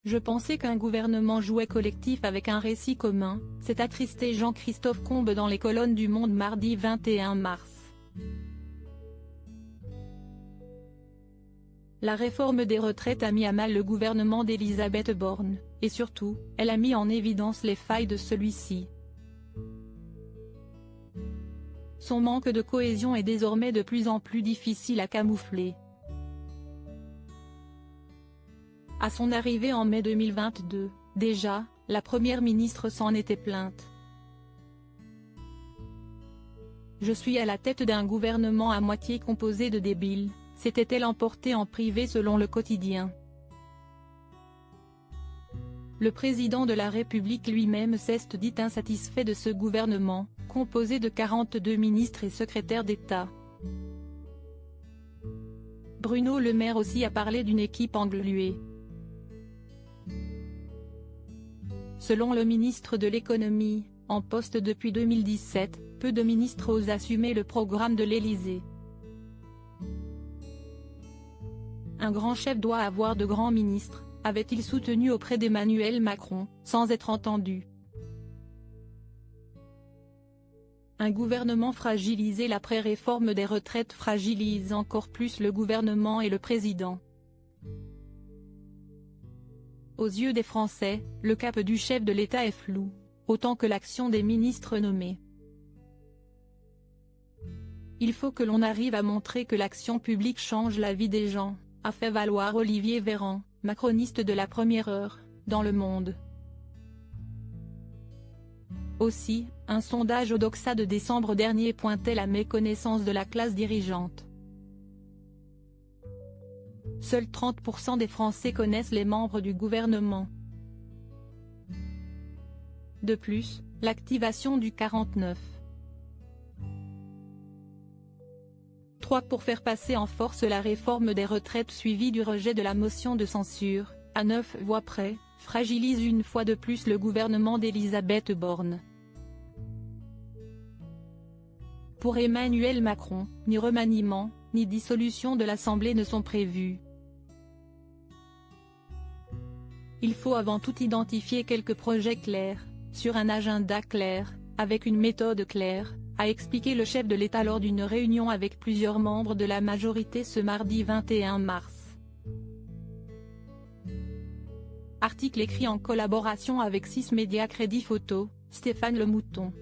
Je pensais qu'un gouvernement jouait collectif avec un récit commun, s'est attristé Jean-Christophe Combe dans les colonnes du Monde mardi 21 mars. La réforme des retraites a mis à mal le gouvernement d'Elisabeth Borne, et surtout, elle a mis en évidence les failles de celui-ci. Son manque de cohésion est désormais de plus en plus difficile à camoufler. À son arrivée en mai 2022, déjà, la première ministre s'en était plainte. Je suis à la tête d'un gouvernement à moitié composé de débiles, s'était-elle emportée en privé selon Le Quotidien. Le président de la République lui-même s'est dit insatisfait de ce gouvernement, composé de 42 ministres et secrétaires d'État. Bruno Le Maire aussi a parlé d'une équipe engluée. Selon le ministre de l'Économie, en poste depuis 2017, peu de ministres osent assumer le programme de l'Élysée. Un grand chef doit avoir de grands ministres, avait-il soutenu auprès d'Emmanuel Macron, sans être entendu. Un gouvernement fragilisé. L'après-réforme des retraites fragilise encore plus le gouvernement et le président. Aux yeux des Français, le cap du chef de l'État est flou, autant que l'action des ministres nommés. Il faut que l'on arrive à montrer que l'action publique change la vie des gens, a fait valoir Olivier Véran, macroniste de la première heure, dans Le Monde. Aussi, un sondage Odoxa de décembre dernier pointait la méconnaissance de la classe dirigeante. Seuls 30% des Français connaissent les membres du gouvernement. De plus, l'activation du 49.3 pour faire passer en force la réforme des retraites suivie du rejet de la motion de censure, à 9 voix près, fragilise une fois de plus le gouvernement d'Elisabeth Borne. Pour Emmanuel Macron, ni remaniement, ni dissolution de l'Assemblée ne sont prévus. Il faut avant tout identifier quelques projets clairs, sur un agenda clair, avec une méthode claire, a expliqué le chef de l'État lors d'une réunion avec plusieurs membres de la majorité ce mardi 21 mars. Article écrit en collaboration avec 6 médias Crédit Photo, Stéphane Le Mouton.